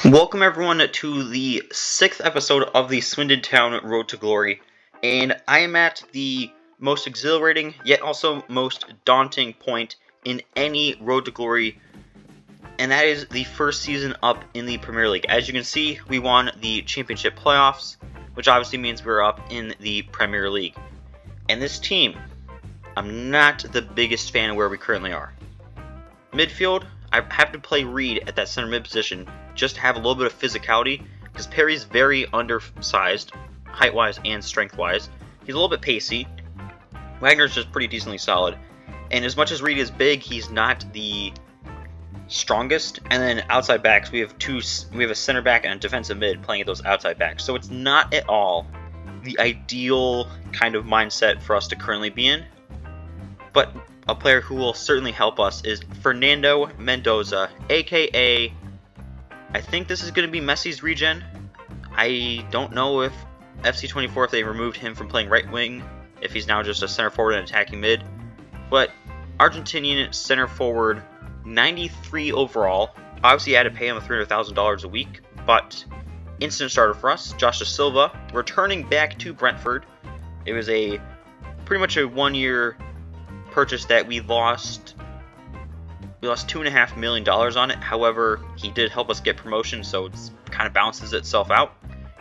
Welcome everyone to the 6th episode of the Swindon Town Road to Glory, and I am at the most exhilarating yet also most daunting point in any Road to Glory, and that is the first season up in the Premier League. As you can see, we won the championship playoffs, which obviously means we're up in the Premier League. And this team, I'm not the biggest fan of where we currently are. Midfield, I have to play Reed at that center mid position just to have a little bit of physicality, because Perry's very undersized, height-wise and strength-wise. He's a little bit pacey. Wagner's just pretty decently solid. And as much as Reed is big, he's not the strongest. And then outside backs, we have a center back and a defensive mid playing at those outside backs. So it's not at all the ideal kind of mindset for us to currently be in. But a player who will certainly help us is Fernando Mendoza, aka, I think this is going to be Messi's regen. I don't know if FC24, if they removed him from playing right wing, if he's now just a center forward and attacking mid. But Argentinian center forward, 93 overall. Obviously, I had to pay him $300,000 a week, but instant starter for us. Josh Da Silva, returning back to Brentford. It was pretty much a 1-year purchase that we lost $2.5 million on it. However, he did help us get promotion, so it kind of balances itself out.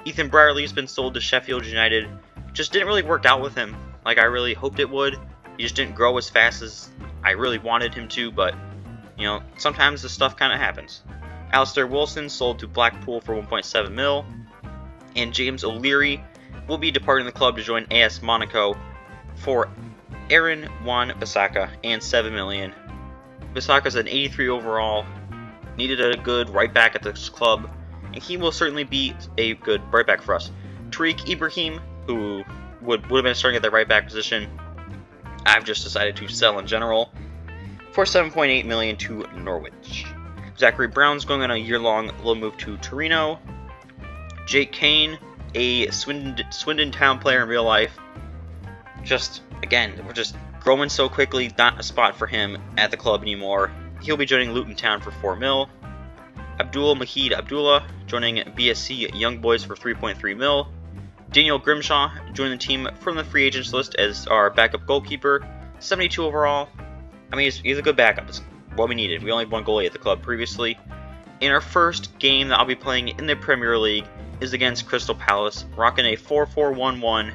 Ethan Brierley's been sold to Sheffield United. Just didn't really work out with him like I really hoped it would. He just didn't grow as fast as I really wanted him to, but you know, sometimes this stuff kind of happens. Alistair Wilson sold to Blackpool for 1.7 mil, and James O'Leary will be departing the club to join AS Monaco for Aaron Wan-Bissaka and 7 million. Bissaka's an 83 overall, needed a good right back at this club, and he will certainly be a good right back for us. Tariq Ibrahim, who would have been starting at the right back position, I've just decided to sell in general for 7.8 million to Norwich. Zachary Brown's going on a year-long loan move to Torino. Jake Kane, a Swindon Town player in real life. We're just growing so quickly, not a spot for him at the club anymore. He'll be joining Luton Town for 4 mil. Abdul Mahid Abdullah joining BSC Young Boys for 3.3 mil. Daniel Grimshaw joined the team from the free agents list as our backup goalkeeper, 72 overall. I mean, he's a good backup. It's what we needed. We only had one goalie at the club previously. And our first game that I'll be playing in the Premier League is against Crystal Palace, rocking a 4-4-1-1.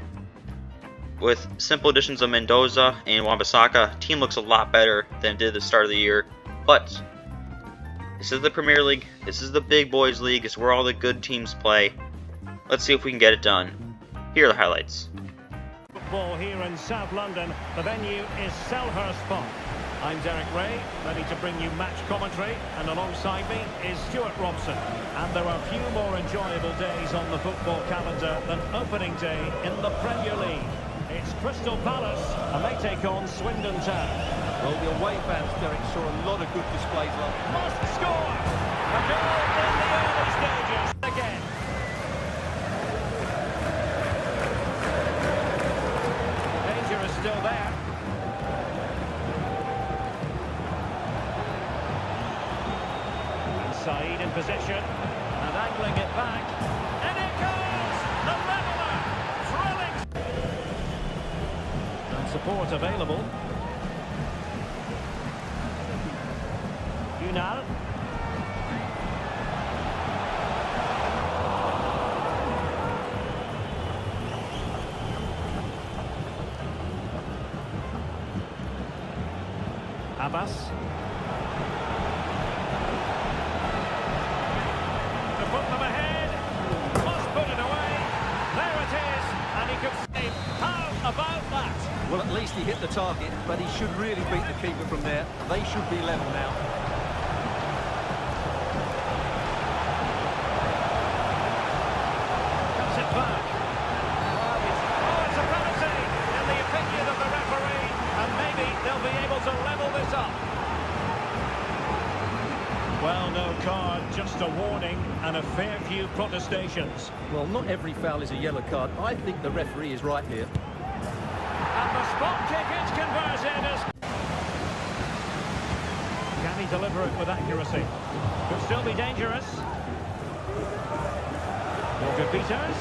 With simple additions of Mendoza and Wan-Bissaka, team looks a lot better than it did at the start of the year. But this is the Premier League. This is the big boys league. It's where all the good teams play. Let's see if we can get it done. Here are the highlights. Football here in South London. The venue is Selhurst Park. I'm Derek Ray, ready to bring you match commentary, and alongside me is Stuart Robson. And there are few more enjoyable days on the football calendar than opening day in the Premier League. It's Crystal Palace, and they take on Swindon Town. Well, the away fans, Derek, saw a lot of good displays last night. Must score! A goal in the early stages again. Danger is still there. And Saeed in position, and angling it back. And it goes! The leveller! Thrilling! Support available. Unal. Abbas. To put them ahead. Must put it away. There it is. And he could save. How about that? Well, at least he hit the target, but he should really beat the keeper from there. They should be level now. Cuts it back. Oh, it's a penalty in the opinion of the referee, and maybe they'll be able to level this up. Well, no card, just a warning and a fair few protestations. Well, not every foul is a yellow card. I think the referee is right here. And the spot kick is converted. Can he deliver it with accuracy? Could still be dangerous. Good beaters.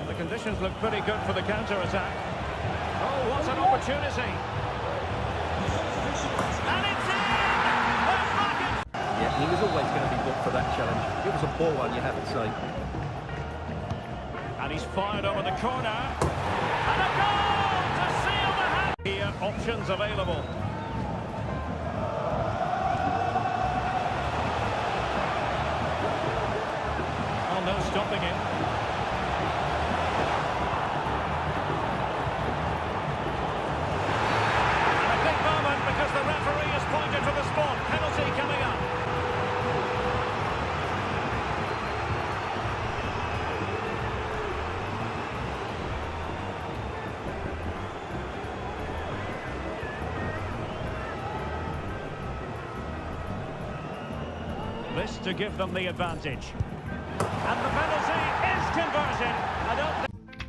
And the conditions look pretty good for the counter-attack. Oh, what an opportunity. And it's in! They're back at... Yeah, he was always going to be booked for that challenge. It was a poor one, you have to say. And he's fired over the corner. And a goal to seal the hand. Here, options available. Oh, no stopping him. And a big moment because the referee has pointed to the spot. Penalty coming up. This to give them the advantage. And the penalty is converted. I don't think...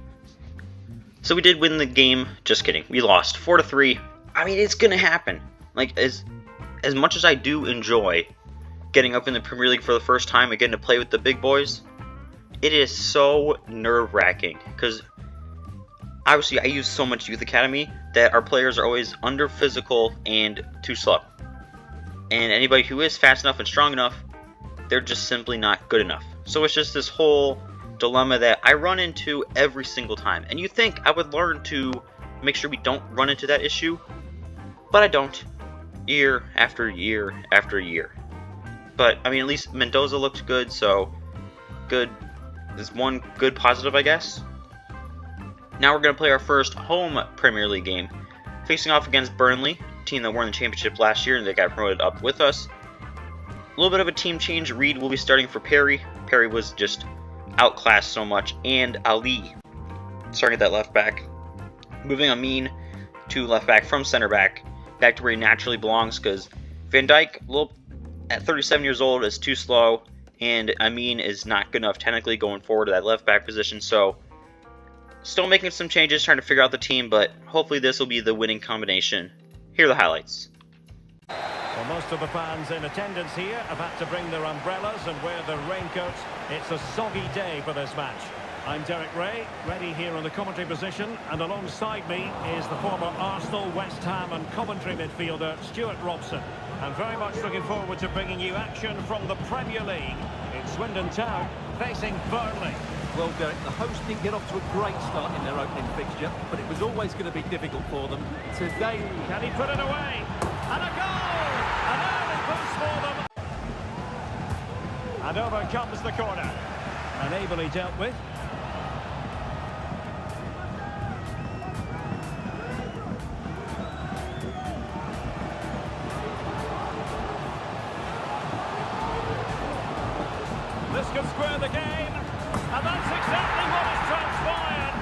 So we did win the game. Just kidding. We lost 4-3. I mean, it's gonna happen. Like, as much as I do enjoy getting up in the Premier League for the first time and getting to play with the big boys, it is so nerve-wracking because obviously I use so much youth academy that our players are always under physical and too slow. And anybody who is fast enough and strong enough, they're just simply not good enough. So it's just this whole dilemma that I run into every single time. And you think I would learn to make sure we don't run into that issue, but I don't. Year after year after year. But, I mean, at least Mendoza looked good, so good. There's one good positive, I guess. Now we're going to play our first home Premier League game, facing off against Burnley, a team that won the championship last year and they got promoted up with us. A little bit of a team change. Reed will be starting for Perry. Perry was just outclassed so much. And Ali starting at that left back. Moving Amin to left back from center back to where he naturally belongs because Van Dijk, at 37 years old, is too slow. And Amin is not good enough technically going forward to that left back position. So still making some changes, trying to figure out the team. But hopefully this will be the winning combination. Here are the highlights. Well, most of the fans in attendance here have had to bring their umbrellas and wear their raincoats. It's a soggy day for this match. I'm Derek Ray, ready here on the commentary position, and alongside me is the former Arsenal, West Ham and Coventry midfielder Stuart Robson. I'm very much looking forward to bringing you action from the Premier League in Swindon Town, facing Burnley. Well, Derek, the hosts didn't get off to a great start in their opening fixture, but it was always going to be difficult for them. Today, can he put it away? And a goal! An early boost for them. And over comes the corner. And ably dealt with. This could square the game. And that's exactly what has transpired.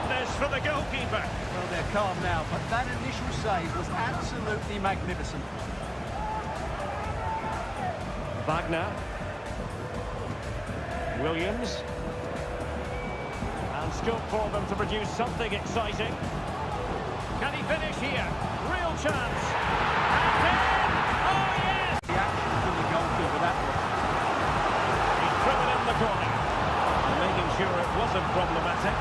This for the goalkeeper. well, they're calm now, but that initial save was absolutely magnificent. Wagner. Williams. And scope for them to produce something exciting. Can he finish here? Real chance. And in! Oh, yes! The action from the goalkeeper, that one. He's driven in the corner. And making sure it wasn't problematic.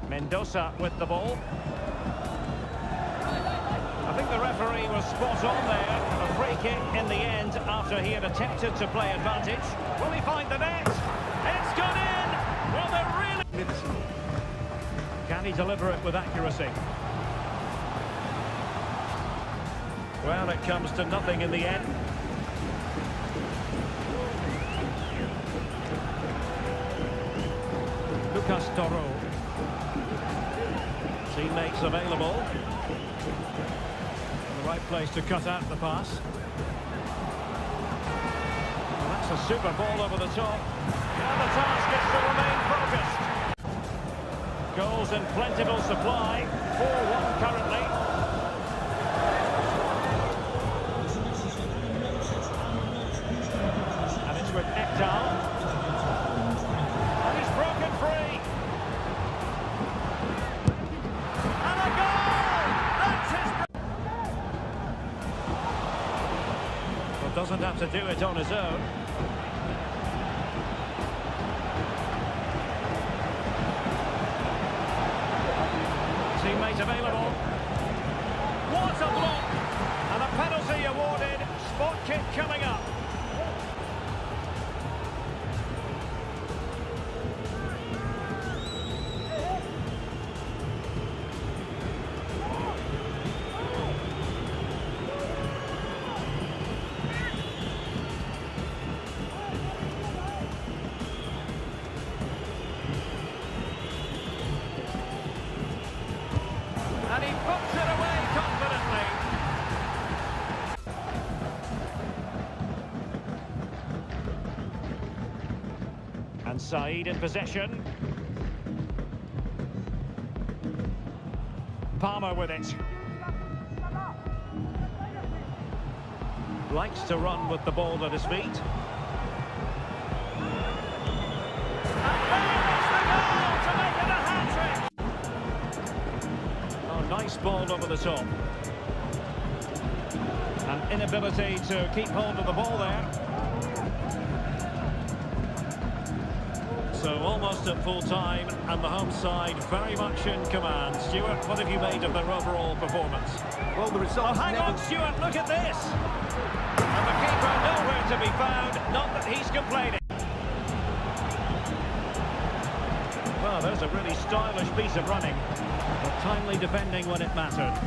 Mendoza with the ball. I think the referee was spot on there. A free kick in the end after he had attempted to play advantage. Will he find the net? It's gone in! Well, they're really... Magnificent. Can he deliver it with accuracy? Well, it comes to nothing in the end. Lucas Toro. Teammates available. The right place to cut out the pass. Well, that's a super ball over the top. And the task is to remain focused. Goals in plentiful supply. 4-1 currently. And it's with Ekdal. And he's broken free. Doesn't have to do it on his own. Teammate available. What a block! And a penalty awarded. Spot kick coming up. And he puts it away confidently. And Saeed in possession. Palmer with it. Likes to run with the ball at his feet. Nice ball over the top. An inability to keep hold of the ball there. So almost at full time, and the home side very much in command. Stuart, what have you made of their overall performance? Well, the result. Oh, hang on, Stuart, look at this! And the keeper nowhere to be found, not that he's complaining. Well, there's a really stylish piece of running, but timely defending when it mattered.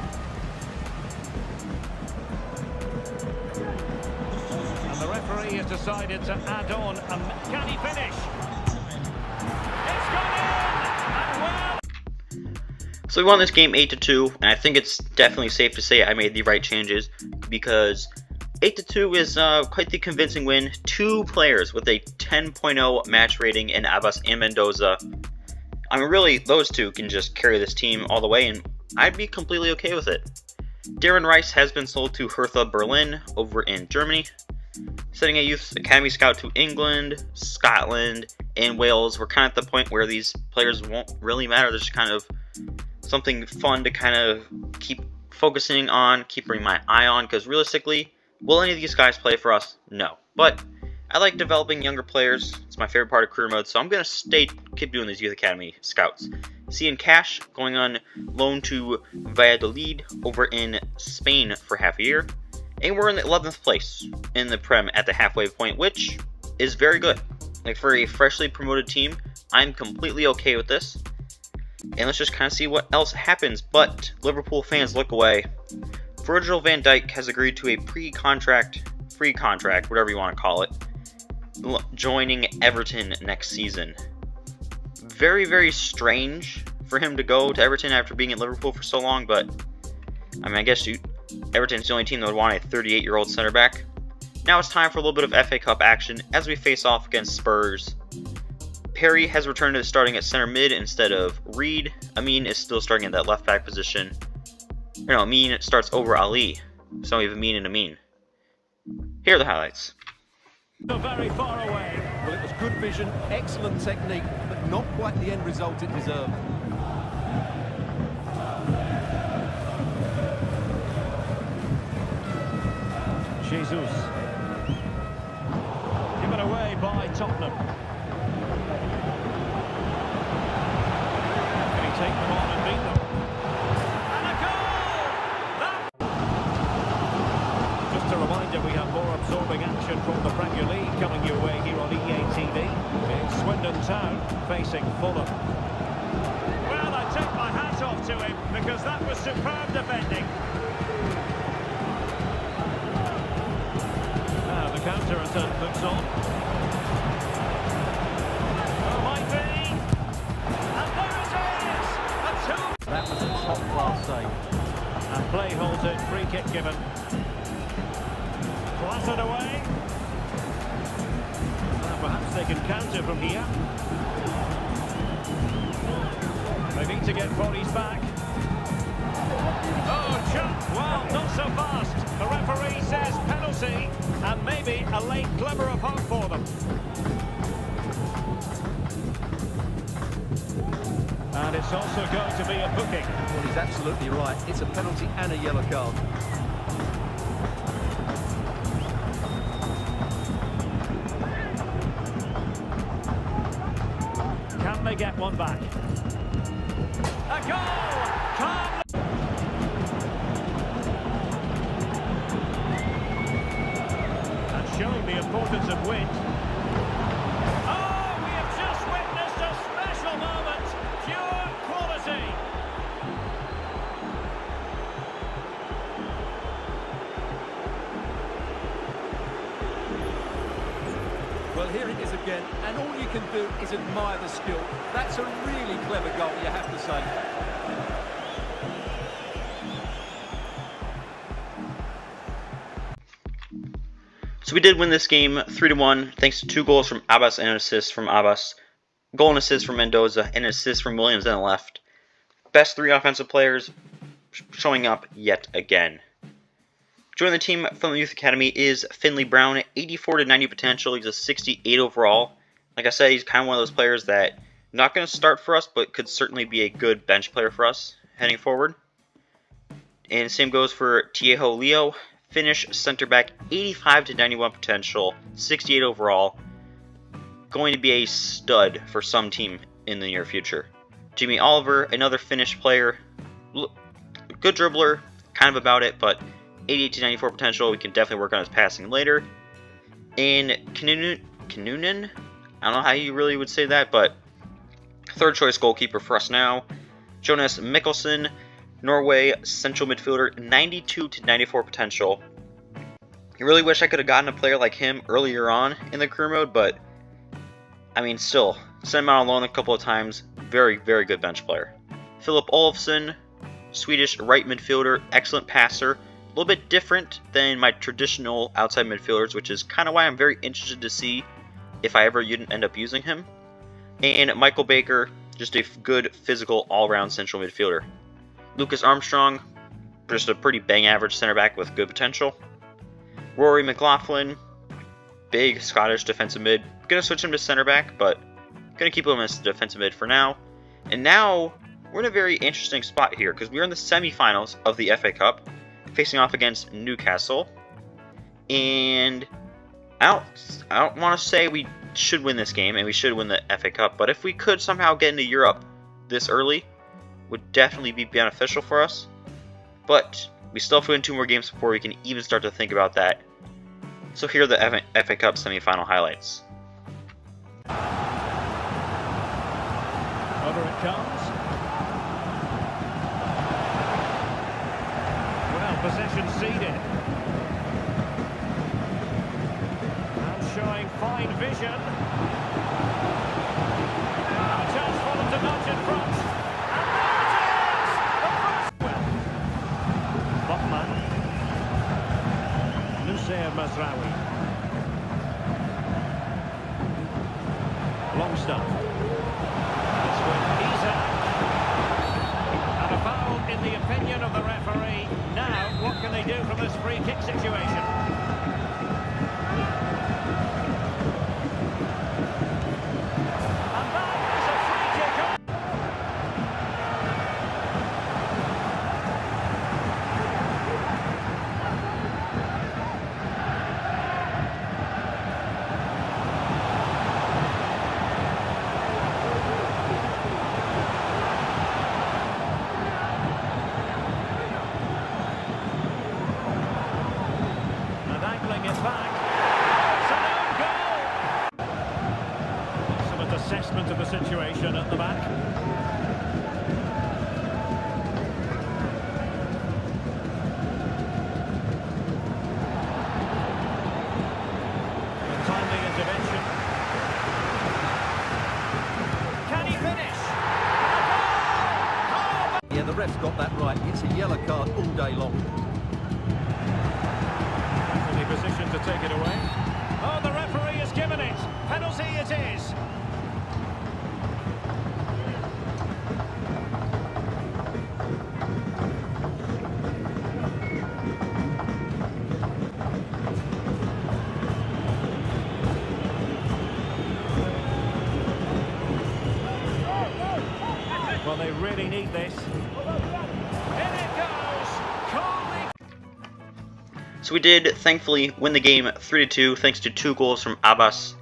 And the referee has decided to add on a... Can he finish? It's gone in! And well... So we won this game 8-2, and I think it's definitely safe to say I made the right changes, because 8-2 is quite the convincing win. 2 players with a 10.0 match rating in Abbas and Mendoza. I mean, really, those 2 can just carry this team all the way, and I'd be completely okay with it. Darren Rice has been sold to Hertha Berlin over in Germany, sending a youth academy scout to England, Scotland, and Wales. We're kind of at the point where these players won't really matter. They're just kind of something fun to kind of keep focusing on, keeping my eye on, because realistically, will any of these guys play for us? No. But I like developing younger players. It's my favorite part of career mode, so I'm going to keep doing these Youth Academy scouts. Cian Cash going on loan to Valladolid over in Spain for half a year. And we're in the 11th place in the Prem at the halfway point, which is very good. Like, for a freshly promoted team, I'm completely okay with this. And let's just kind of see what else happens. But Liverpool fans, look away. Virgil van Dijk has agreed to a free contract, whatever you want to call it, joining Everton next season. Very, very strange for him to go to Everton after being at Liverpool for so long, but I mean, I guess Everton's the only team that would want a 38-year-old center back. Now it's time for a little bit of FA Cup action as we face off against Spurs. Perry has returned to starting at center mid instead of Reed. Amin is still starting at that left back position. No, Amin starts over Ali. So we have Amin and Amin. Here are the highlights. Very far away. Well, it was good vision, excellent technique, but not quite the end result it deserved. Jesus. Given away by Tottenham. Can he take them on and beat them? And a goal! Just a reminder, we have more absorbing action from the Premier League coming your way here on EA TV. It's Swindon Town facing Fulham. Well, I take my hat off to him because that was superb defending. Now the counter-attack looks on. Oh, might be. And there it is! A 2. That was a top-class save. And play halted, free kick given. Clattered away. Now perhaps they can counter from here. They need to get bodies back. Oh, jump! Well, not so fast. The referee says penalty, and maybe a late glimmer of hope for them. And it's also going to be a booking. Well, he's absolutely right. It's a penalty and a yellow card. get one back. A goal! Calm. And showing the importance of wind. Oh, we have just witnessed a special moment. Pure quality. Well, here it is again, and all you can do is admire the skill. That's a really clever goal, you have to say. So we did win this game 3-1, thanks to 2 goals from Abbas and an assist from Abbas, goal and assist from Mendoza, and an assist from Williams on the left. Best 3 offensive players showing up yet again. Joining the team from the Youth Academy is Finley Brown, 84 to 90 potential. He's a 68 overall. Like I said, he's kind of one of those players that not going to start for us, but could certainly be a good bench player for us heading forward. And same goes for Tiejo Leo, Finnish center back, 85 to 91 potential, 68 overall. Going to be a stud for some team in the near future. Jimmy Oliver, another Finnish player, good dribbler, kind of about it, but 88 to 94 potential. We can definitely work on his passing later. And Kanunen, I don't know how you really would say that, but third choice goalkeeper for us now. Jonas Mikkelsen, Norway central midfielder, 92 to 94 potential. I really wish I could have gotten a player like him earlier on in the career mode, but I mean, still, sent him out on loan a couple of times. Very, very good bench player. Philip Olofsson, Swedish right midfielder, excellent passer. A little bit different than my traditional outside midfielders, which is kind of why I'm very interested to see if I ever end up using him. And Michael Baker, just a good physical all-round central midfielder. Lucas Armstrong, just a pretty bang average center back with good potential. Rory McLaughlin, big Scottish defensive mid. Gonna switch him to center back, but gonna keep him as defensive mid for now. And now we're in a very interesting spot here because we're in the semifinals of the FA Cup, facing off against Newcastle. And I don't want to say we should win this game and we should win the FA Cup, but if we could somehow get into Europe this early, would definitely be beneficial for us. But we still have to win 2 more games before we can even start to think about that. So here are the FA Cup semifinal highlights. Over it comes. Well, possession ceded. And showing fine vision. And a chance for them to nudge in front. Mazraoui. Longstaff. It's with Isak. And a foul in the opinion of the referee. Now, what can they do from this free kick situation? And that is a free kick. Assessment of the situation at the back. A timely intervention. Can he finish? Yeah, the ref's got that right. It's a yellow card all day long. In the position to take it away. Oh, the referee has given it. Penalty it is. Well, they really need this. In it goes! Calmly. So we did, thankfully, win the game 3-2, thanks to 2 goals from Abbas.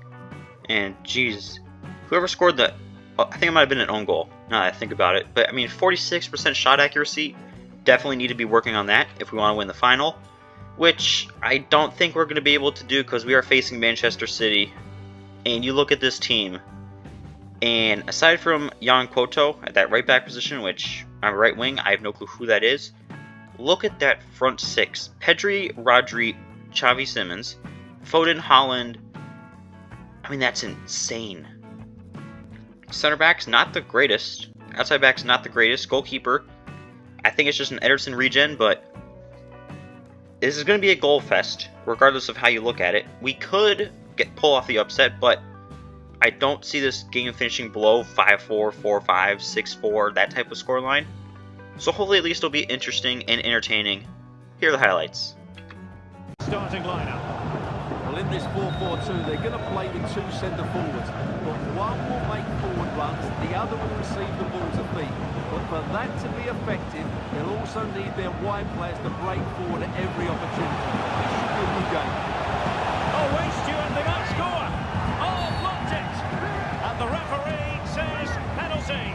And, jeez, whoever scored that I think it might have been an own goal, now that I think about it. But, I mean, 46% shot accuracy, definitely need to be working on that if we want to win the final. Which I don't think we're going to be able to do because we are facing Manchester City. And you look at this team, and aside from Jan Koto at that right back position, which I'm right wing, I have no clue who that is. Look at that front six. Pedri, Rodri, Xavi Simons, Foden, Holland. I mean, that's insane. Center backs, not the greatest. Outside backs, not the greatest. Goalkeeper, I think it's just an Ederson regen, but this is going to be a goal fest, regardless of how you look at it. We could pull off the upset, but I don't see this game finishing below 5-4, 4-5, 6-4, that type of scoreline. So hopefully at least it'll be interesting and entertaining. Here are the highlights. Starting lineup. Well, in this 4-4-2, they're going to play with two centre forwards. But one will make forward runs, the other will receive the ball to feet. But for that to be effective, they'll also need their wide players to break forward at every opportunity. This should be a good game. Oh, wait, Stuart, they might score. Oh, blocked it. And the referee says penalty.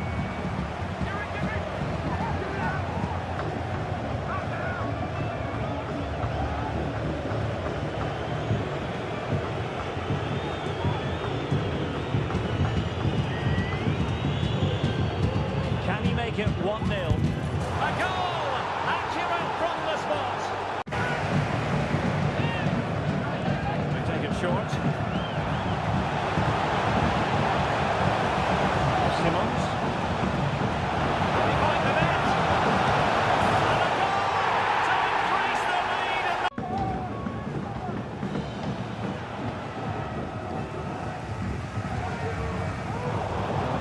Can he make it 1-0? A goal! Accurate from the spot. They take it short. Simons. Behind the net. And a goal to increase the lead.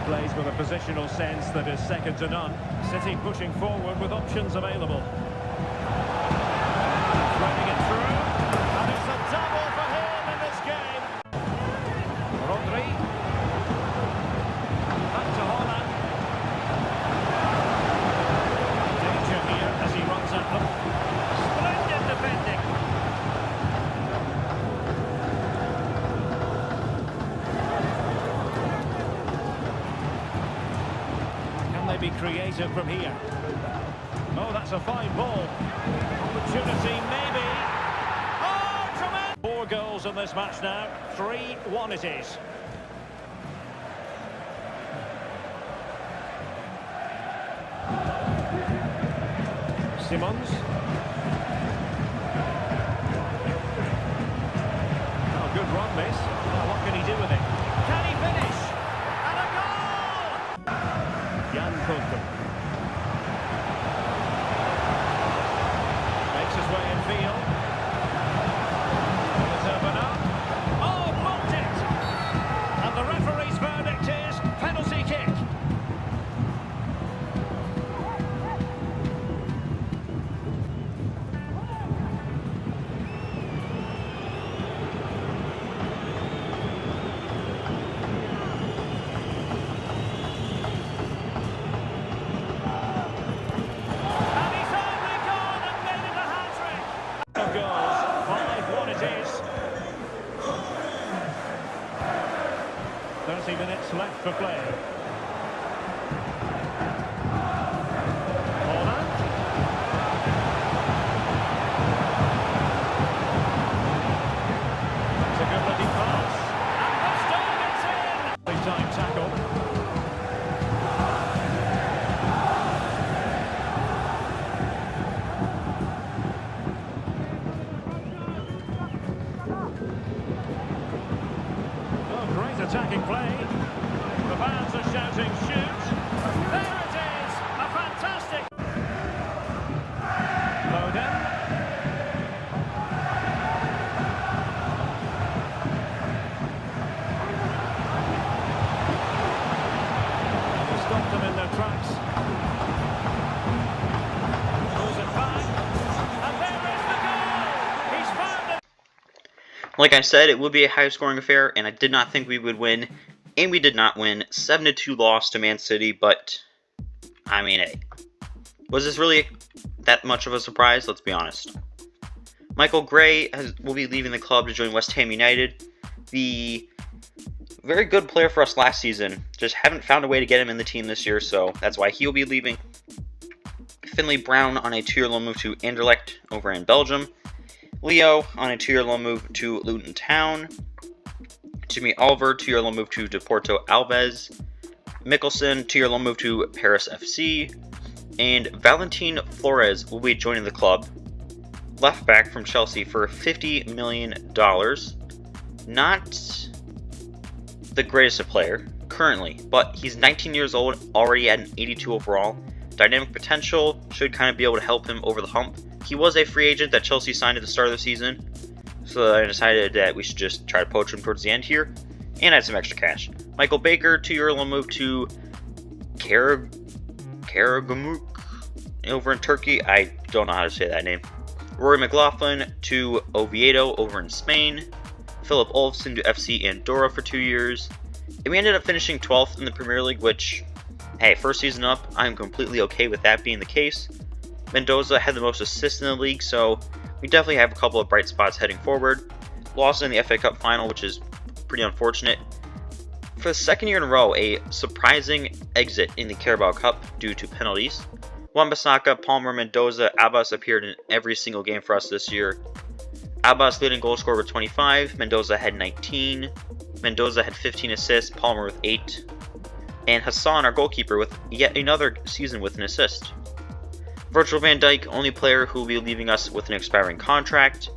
Plays with a positional sense that is second to none. City pushing forward with options available. Threading it through. And it's a double for him in this game. Rodri. Back to Holland. Danger here as he runs at them. Splendid defending. Can they be creative from here? Oh, that's a fine ball. Opportunity, maybe. Oh, tremendous! 4 goals in this match now. 3-1 it is. Simons. Oh, good run, this. Now, what can he do with it? Can he finish? And a goal! Jan Koto. Makes his way in field. It's open up. Oh, blocked it! And the referee's verdict is penalty kick. And he's only gone and made it a hat-trick. Goals, 5-1 it is. 30 minutes left for play. Holland. It's a good looking pass. And the stone gets in. Big time tackle. Oh, great attacking play. The fans are shouting, shoot. There it is. A fantastic. Foden. They stopped them in their tracks. Pulls it back. And there is the goal. He's found it. Like I said, it would be a high-scoring affair, and I did not think we would win, and we did not win. 7-2 loss to Man City, but, I mean, hey, was this really that much of a surprise? Let's be honest. Michael Gray will be leaving the club to join West Ham United. The Very good player for us last season. Just haven't found a way to get him in the team this year, so that's why he'll be leaving. Finley Brown on a 2-year loan move to Anderlecht over in Belgium. Leo on a 2-year loan move to Luton Town. Jimmy Oliver, 2-year loan move to Deporto Alves. Mickelson, 2-year loan move to Paris FC. And Valentin Flores will be joining the club. Left back from Chelsea for $50 million. Not the greatest of player currently, but he's 19 years old, already at an 82 overall. Dynamic potential, should kind of be able to help him over the hump. He was a free agent that Chelsea signed at the start of the season, so I decided that we should just try to poach him towards the end here and add some extra cash. Michael Baker, 2-year loan move to Karagümrük over in Turkey. I don't know how to say that name. Rory McLaughlin to Oviedo over in Spain. Philip Olofsson to FC Andorra for 2 years. And we ended up finishing 12th in the Premier League, which, hey, first season up, I'm completely okay with that being the case. Mendoza had the most assists in the league, so we definitely have a couple of bright spots heading forward. Lost in the FA Cup final, which is pretty unfortunate. For the second year in a row, a surprising exit in the Carabao Cup due to penalties. Wan-Bissaka, Palmer, Mendoza, Abbas appeared in every single game for us this year. Abbas leading goal scorer with 25, Mendoza had 19, Mendoza had 15 assists, Palmer with 8, and Hassan, our goalkeeper, with yet another season with an assist. Virgil van Dijk, only player who will be leaving us with an expiring contract,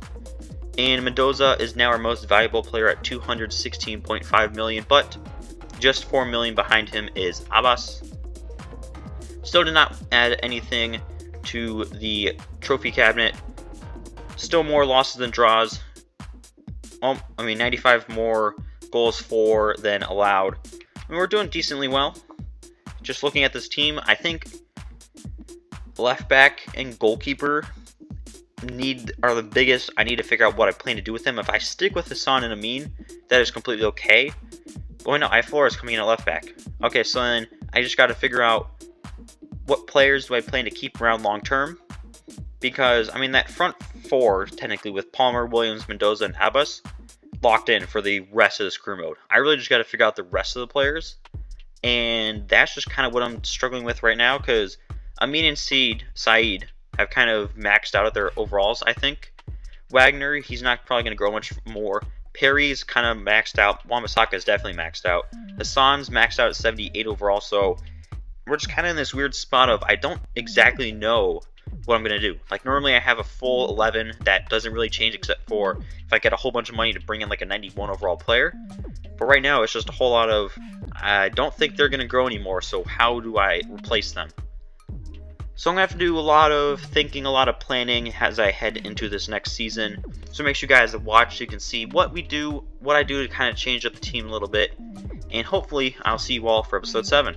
and Mendoza is now our most valuable player at $216.5 million, but just $4 million behind him is Abbas. Still did not add anything to the trophy cabinet. Still more losses than draws. 95 more goals for than allowed. We're doing decently well. Just looking at this team, I think left back and goalkeeper are the biggest. I need to figure out what I plan to do with them. If I stick with Hassan and Amin, that is completely okay. Oh no, Iflor is coming in at left back. Okay, so then I just got to figure out what players do I plan to keep around long term. Because, that front four, technically, with Palmer, Williams, Mendoza, and Abbas, locked in for the rest of this career mode. I really just got to figure out the rest of the players. And that's just kind of what I'm struggling with right now, because Amin and Saeed have kind of maxed out at their overalls, I think. Wagner, he's not probably going to grow much more. Perry's kind of maxed out. Wan-Bissaka is definitely maxed out. Hassan's maxed out at 78 overall, so we're just kind of in this weird spot of I don't exactly know what I'm going to do. Like, normally I have a full 11 that doesn't really change except for if I get a whole bunch of money to bring in like a 91 overall player. But right now it's just a whole lot of, I don't think they're going to grow anymore, so how do I replace them? So I'm going to have to do a lot of thinking, a lot of planning as I head into this next season. So make sure you guys watch so you can see what I do to kind of change up the team a little bit. And hopefully I'll see you all for episode 7.